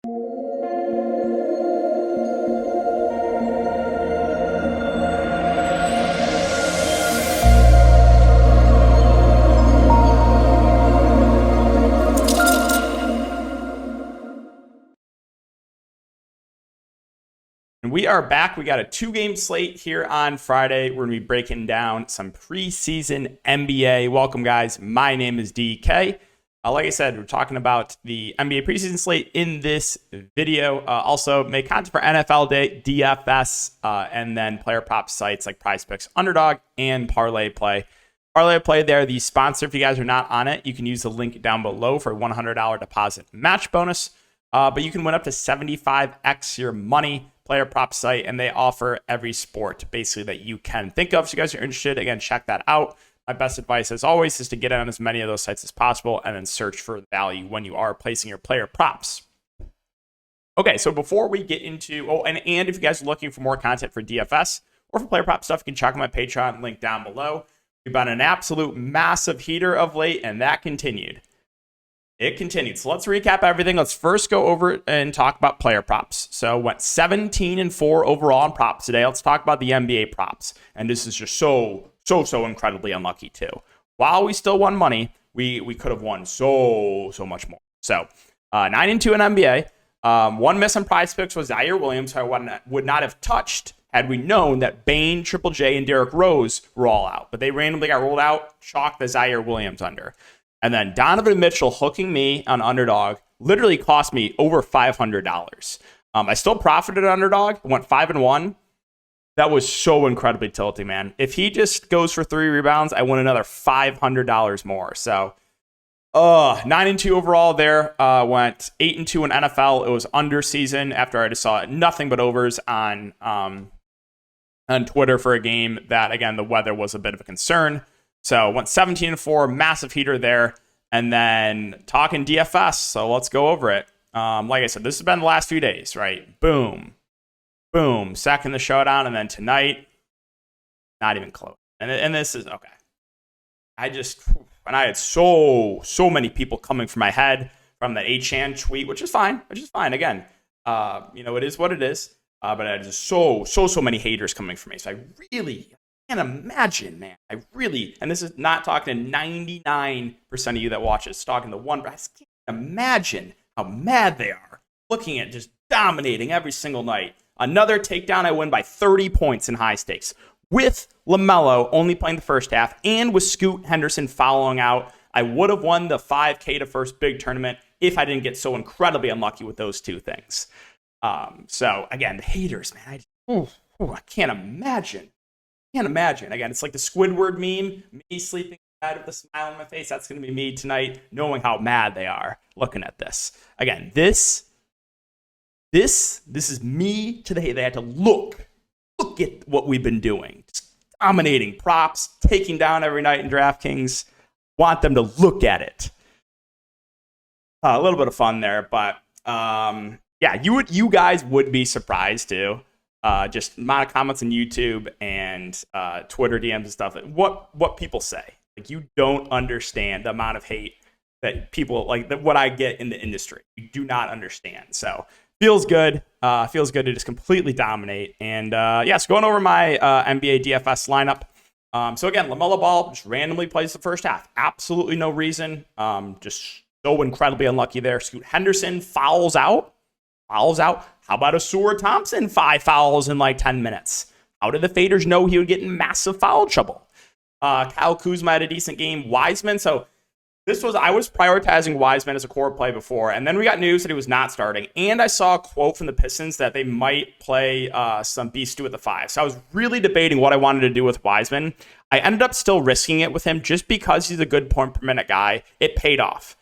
And we are back. We got a 2-game slate here on Friday. We're going to be breaking down some preseason NBA. Welcome, guys. My name is DK. Like I said, we're talking about the NBA preseason slate in this video. Also, make content for NFL Day, DFS, and then player prop sites like PrizePicks, Underdog, and Parlay Play. Parlay Play, they're the sponsor. If you guys are not on it, you can use the link down below for a $100 deposit match bonus. But you can win up to 75x your money. Player prop site, and they offer every sport basically that you can think of. So you guys are interested, again, check that out. My best advice, as always, is to get on as many of those sites as possible and then search for value when you are placing your player props. Okay, so before we get into, and if you guys are looking for more content for DFS or for player prop stuff, you can check out my Patreon link down below. We've been an absolute massive heater of late, and that continued. It continued. So let's recap everything. Let's first go over and talk about player props. So went 17-4 overall in props today. Let's talk about the NBA props. And this is just so incredibly unlucky too. While we still won money, we could have won so much more. So 9-2 in NBA. One miss on PrizePicks was Zaire Williams, who I would not have touched had we known that Bane, Triple J, and Derrick Rose were all out. But they randomly got rolled out, chalked the Zaire Williams under. And then Donovan Mitchell hooking me on Underdog literally cost me over $500. I still profited on Underdog. Went 5-1. That was so incredibly tilting, man. If he just goes for 3 rebounds, I win another $500 more. So, 9-2 overall there. Went 8-2 in NFL. It was under season after I just saw nothing but overs on Twitter for a game that, again, the weather was a bit of a concern. So went 17-4, massive heater there. And then talking DFS, so let's go over it. Like I said, this has been the last few days, right? Boom. Second the showdown, and then tonight, not even close. And this is, okay. I had so many people coming from my head from that A-Chan tweet, which is fine. Again, it is what it is. But I had just so many haters coming from me. So I really can't imagine, man. And this is not talking to 99% of you that watch this, talking to one, but I just can't imagine how mad they are looking at just dominating every single night. Another takedown, I win by 30 points in high stakes with LaMelo only playing the first half and with Scoot Henderson following out. I would have won the 5K to first big tournament if I didn't get so incredibly unlucky with those two things. So again, the haters, man, I can't imagine. Again, it's like the Squidward meme, me sleeping in bed with a smile on my face. That's going to be me tonight, knowing how mad they are looking at this. Again, this is me to the hate. They had to look at what we've been doing. Just dominating props, taking down every night in Draftkings. Want them to look at it. A little bit of fun there, but yeah, you guys would be surprised too. Just amount of comments on YouTube and Twitter DMs and stuff. What people say. Like, you don't understand the amount of hate that people like what I get in the industry. You do not understand. So feels good. Feels good to just completely dominate. And so going over my NBA DFS lineup. So again, LaMelo Ball just randomly plays the first half. Absolutely no reason. Just so incredibly unlucky there. Scoot Henderson fouls out. How about Asura Thompson? 5 fouls in like 10 minutes. How did the Faders know he would get in massive foul trouble? Kyle Kuzma had a decent game. Wiseman. So I was prioritizing Wiseman as a core play before, and then we got news that he was not starting. And I saw a quote from the Pistons that they might play some Beast Stew at the 5. So I was really debating what I wanted to do with Wiseman. I ended up still risking it with him just because he's a good point per minute guy. It paid off.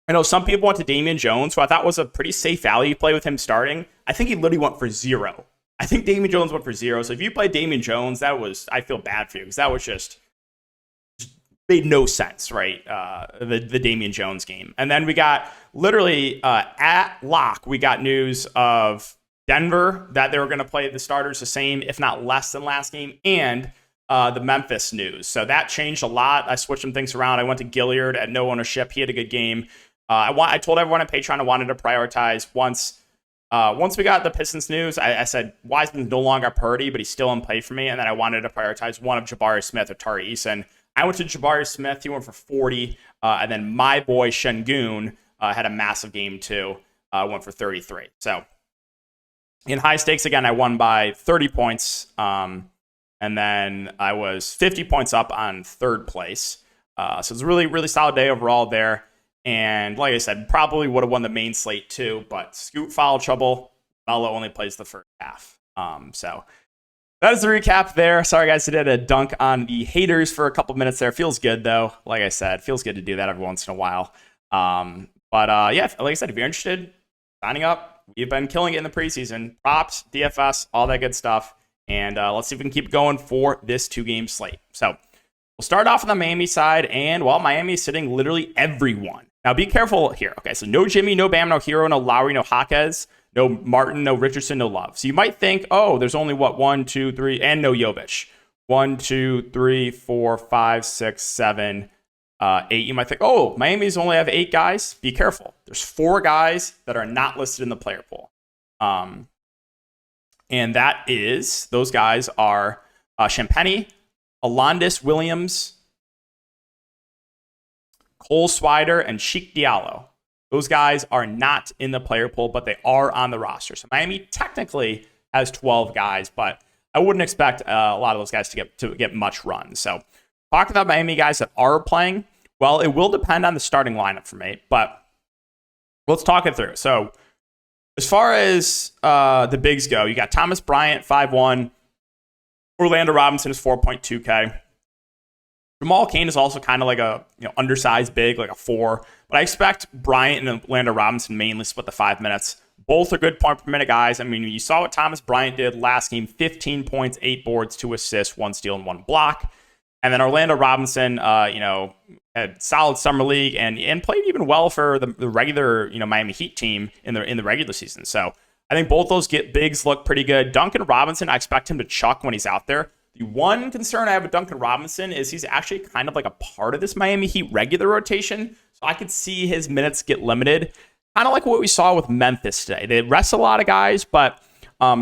I know some people went to Damian Jones, who I thought was a pretty safe value play with him starting. I think he literally went for 0. I think Damian Jones went for 0. So if you play Damian Jones, I feel bad for you because that was just made no sense, right? The Damian Jones game. And then we got literally at lock, we got news of Denver that they were going to play the starters the same, if not less than last game, and the Memphis news. So that changed a lot. I switched some things around. I went to Gilliard at no ownership. He had a good game. I told everyone on Patreon I wanted to prioritize once we got the Pistons news. I said Wiseman's no longer a priority, but he's still in play for me. And then I wanted to prioritize one of Jabari Smith or Tari Eason. I went to Jabari Smith. He went for 40. And then my boy Şengün had a massive game too. Went for 33. So in high stakes, again, I won by 30 points. And then I was 50 points up on third place. So it was a really, really solid day overall there. And like I said, probably would have won the main slate too, but Scoot foul trouble. Melo only plays the first half. So that is the recap there. Sorry, guys, I did a dunk on the haters for a couple minutes there. Feels good, though. Like I said, feels good to do that every once in a while. Yeah, like I said, if you're interested, signing up. We've been killing it in the preseason. Props, DFS, all that good stuff. And let's see if we can keep going for this 2-game slate. So we'll start off on the Miami side. And, well, Miami is sitting literally everyone. Now, be careful here. Okay, so no Jimmy, no Bam, no Hero, no Lowry, no Jaquez, no Martin, no Richardson, no Love. So you might think, oh, there's only, 1, 2, 3, and no Jovic. 1, 2, 3, 4, 5, 6, 7, 8. You might think, oh, Miami's only have 8 guys. Be careful. There's 4 guys that are not listed in the player pool. And those guys are Champagny, Alondas Williams, Cole Swider, and Sheik Diallo. Those guys are not in the player pool, but they are on the roster. So Miami technically has 12 guys, but I wouldn't expect a lot of those guys to get much run. So talking about Miami guys that are playing, well, it will depend on the starting lineup for me, but let's talk it through. So as far as the bigs go, you got Thomas Bryant, 5'1". Orlando Robinson is 4.2K. Jamal Cain is also kind of like a undersized big, like a 4. But I expect Bryant and Orlando Robinson mainly split the 5 minutes. Both are good point per minute guys. I mean, you saw what Thomas Bryant did last game: 15 points, 8 boards, 2 assists, 1 steal, and 1 block. And then Orlando Robinson, had solid summer league and played even well for the regular Miami Heat team in the regular season. So I think both those bigs look pretty good. Duncan Robinson, I expect him to chuck when he's out there. The one concern I have with Duncan Robinson is he's actually kind of like a part of this Miami Heat regular rotation. So I could see his minutes get limited. Kind of like what we saw with Memphis today. They rest a lot of guys, but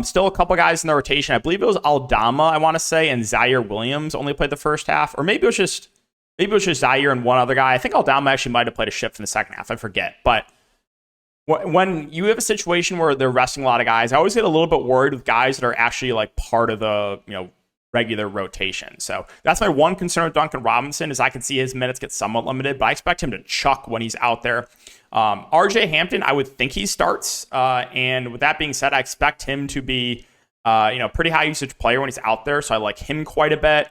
still a couple guys in the rotation. I believe it was Aldama, I want to say, and Zaire Williams only played the first half. Or maybe it was just Zaire and one other guy. I think Aldama actually might have played a shift in the second half. I forget. But when you have a situation where they're resting a lot of guys, I always get a little bit worried with guys that are actually like part of the regular rotation. So that's my one concern with Duncan Robinson, is I can see his minutes get somewhat limited, but I expect him to chuck when he's out there. RJ Hampton, I would think he starts. And with that being said, I expect him to be pretty high usage player when he's out there. So I like him quite a bit.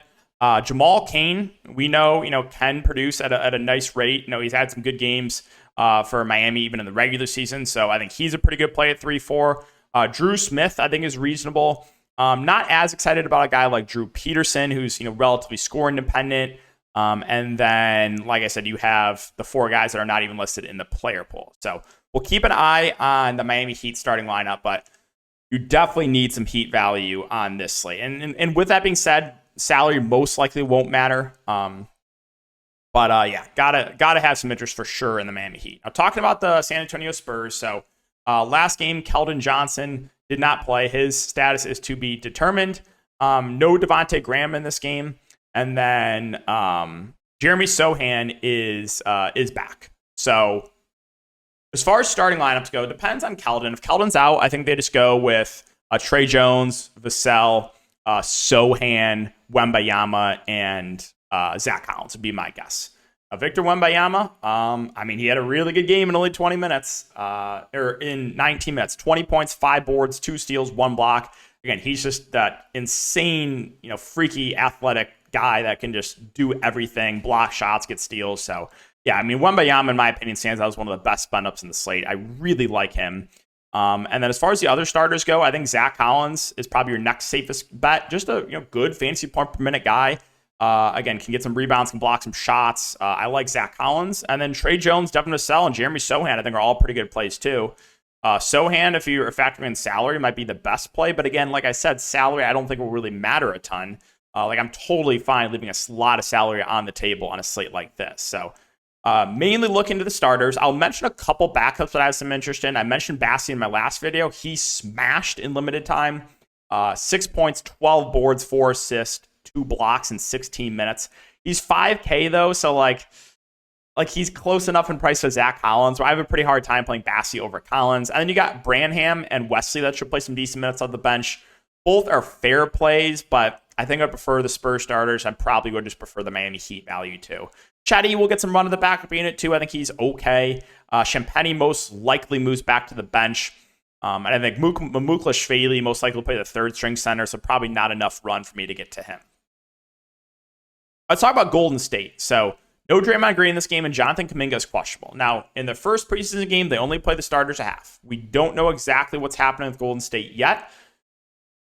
Jamal Cain, we know, can produce at a nice rate. He's had some good games for Miami, even in the regular season. So I think he's a pretty good play at 3-4. Drew Smith, I think, is reasonable. Not as excited about a guy like Drew Peterson, who's relatively score independent. And then, like I said, you have the 4 guys that are not even listed in the player pool. So we'll keep an eye on the Miami Heat starting lineup, but you definitely need some Heat value on this slate. And with that being said, salary most likely won't matter. Yeah, gotta have some interest for sure in the Miami Heat. Now, talking about the San Antonio Spurs. So last game, Keldon Johnson did not play. His status is to be determined. No Devontae Graham in this game. And then Jeremy Sohan is back. So as far as starting lineups go, it depends on Keldon. If Keldon's out, I think they just go with Trey Jones, Vassell, Sohan, Wembayama, and Zach Collins would be my guess. Victor Wembanyama, he had a really good game in only 20 minutes, or in 19 minutes. 20 points, 5 boards, 2 steals, 1 block. Again, he's just that insane, freaky, athletic guy that can just do everything, block shots, get steals. So, yeah, Wembanyama, in my opinion, stands out as one of the best spend-ups in the slate. I really like him. And then as far as the other starters go, I think Zach Collins is probably your next safest bet. Just a good fantasy point per minute guy. Again, can get some rebounds, can block some shots. I like Zach Collins. And then Trey Jones, Devin Vassell, and Jeremy Sohan, I think, are all pretty good plays too. Sohan, if you're factoring in salary, might be the best play. But again, like I said, salary I don't think will really matter a ton. I'm totally fine leaving a lot of salary on the table on a slate like this. So Mainly looking to the starters. I'll mention a couple backups that I have some interest in. I mentioned Bassi in my last video. He smashed in limited time. 6 points, 12 boards, 4 assists, 2 blocks in 16 minutes. He's 5K though, so like he's close enough in price to Zach Collins, where I have a pretty hard time playing Bassi over Collins. And then you got Branham and Wesley that should play some decent minutes on the bench. Both are fair plays, but I think I prefer the Spurs starters. I probably would just prefer the Miami Heat value too. Chetty will get some run of the backup unit too. I think he's okay. Champagny most likely moves back to the bench. And I think Muklashvili most likely will play the third string center, so probably not enough run for me to get to him. Let's talk about Golden State. So no Draymond Green in this game, and Jonathan Kuminga is questionable. Now, in the first preseason game, they only play the starters a half. We don't know exactly what's happening with Golden State yet.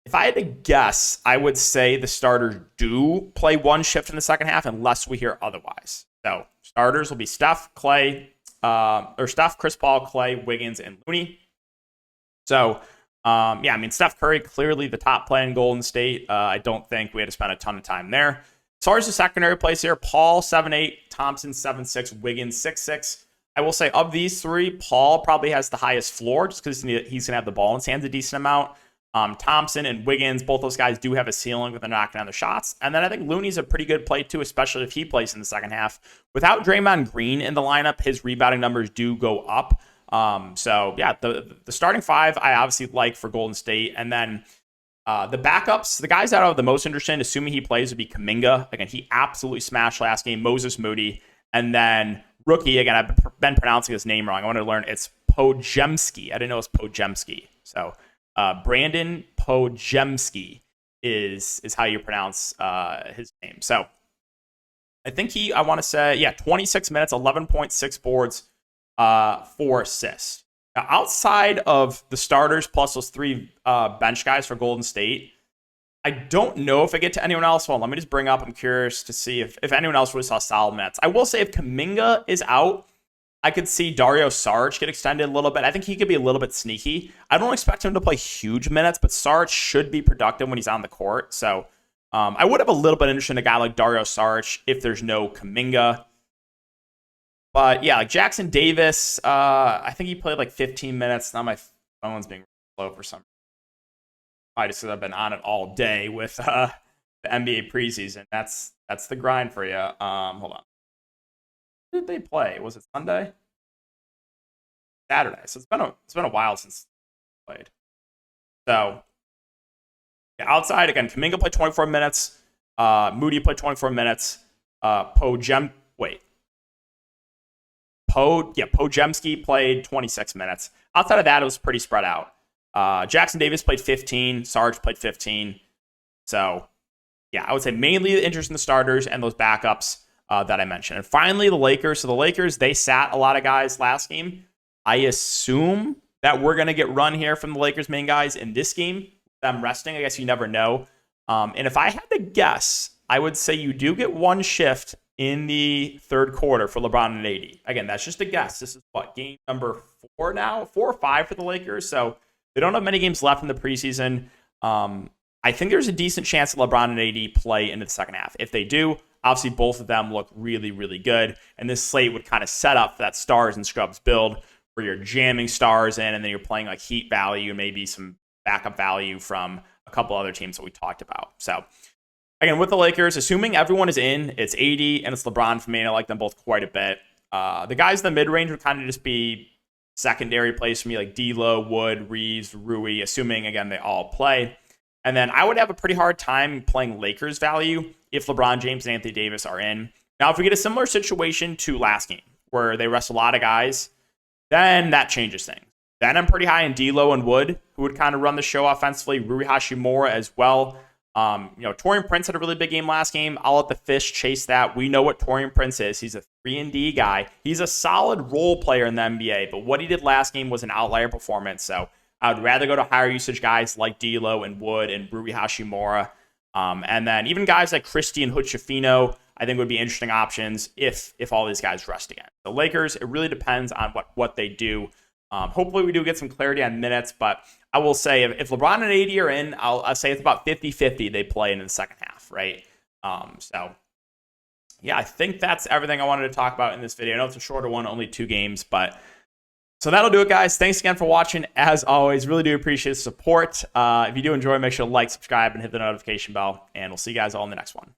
If I had to guess, I would say the starters do play one shift in the second half unless we hear otherwise. So starters will be Steph, Chris Paul, Clay, Wiggins, and Looney. So, Steph Curry, clearly the top play in Golden State. I don't think we had to spend a ton of time there. As far as the secondary plays here, Paul 7'8", Thompson 7'6", Wiggins 6'6". I will say of these three, Paul probably has the highest floor just because he's going to have the ball in his hands a decent amount. Thompson and Wiggins, both those guys do have a ceiling with the knocking down the shots. And then I think Looney's a pretty good play too, especially if he plays in the second half. Without Draymond Green in the lineup, his rebounding numbers do go up. The starting five I obviously like for Golden State. And then the backups, the guys that I have the most interest in, assuming he plays, would be Kuminga. Again, he absolutely smashed last game. Moses Moody. And then rookie, again, I've been pronouncing his name wrong. I want to learn it's Podziemski. I didn't know it's Podziemski. So Brandon Podziemski is how you pronounce his name. So I think 26 minutes, 11.6 boards, 4 assists. Now, outside of the starters plus those three bench guys for Golden State, I don't know if I get to anyone else. Well, let me just bring up. I'm curious to see if anyone else really saw solid minutes. I will say if Kuminga is out, I could see Dario Saric get extended a little bit. I think he could be a little bit sneaky. I don't expect him to play huge minutes, but Saric should be productive when he's on the court. So I would have a little bit interest in a guy like Dario Saric if there's no Kuminga. But yeah, like Jackson Davis, I think he played like 15 minutes. Now my phone's being slow for some reason. I just because I've been on it all day with the NBA preseason. That's the grind for you. Hold on. Who did they play? Was it Sunday? Saturday. So it's been a while since they played. So outside again, Kuminga played 24 minutes. Moody played 24 minutes. Podziemski played 26 minutes. Outside of that, it was pretty spread out. Jackson Davis played 15. Sarge played 15. So, yeah, I would say mainly the interest in the starters and those backups that I mentioned. And finally, the Lakers. So the Lakers, they sat a lot of guys last game. I assume that we're going to get run here from the Lakers main guys in this game. Them resting, I guess you never know. And if I had to guess, I would say you do get one shift in the third quarter for LeBron and AD. Again, that's just a guess. This is game number 4 now? 4 or 5 for the Lakers. So they don't have many games left in the preseason. I think there's a decent chance that LeBron and AD play into the second half. If they do, obviously both of them look really, really good. And this slate would kind of set up for that stars and scrubs build where you're jamming stars in and then you're playing like heat value, maybe some backup value from a couple other teams that we talked about. So again, with the Lakers, assuming everyone is in, it's AD and it's LeBron for me, and I like them both quite a bit. The guys in the mid-range would kind of just be secondary plays for me, like D'Lo, Wood, Reeves, Rui, assuming, again, they all play. And then I would have a pretty hard time playing Lakers value if LeBron James and Anthony Davis are in. Now, if we get a similar situation to last game, where they rest a lot of guys, then that changes things. Then I'm pretty high in D'Lo and Wood, who would kind of run the show offensively. Rui Hachimura as well. Taurean Prince had a really big game last game. I'll let the fish chase that. We know what Taurean Prince is. He's a 3-and-D guy. He's a solid role player in the NBA, but what he did last game was an outlier performance. So I would rather go to higher usage guys like D'Lo and Wood and Rui Hachimura. And then even guys like Christie and Hood-Schifino, I think would be interesting options if all these guys rest again. The Lakers, it really depends on what they do. Hopefully we do get some clarity on minutes, but I will say if LeBron and AD are in, I'll say it's about 50-50 they play into the second half, right? So yeah, I think that's everything I wanted to talk about in this video. I know it's a shorter one, only 2 games, but so that'll do it, guys. Thanks again for watching. As always, really do appreciate the support. If you do enjoy, make sure to like, subscribe, and hit the notification bell, and we'll see you guys all in the next one.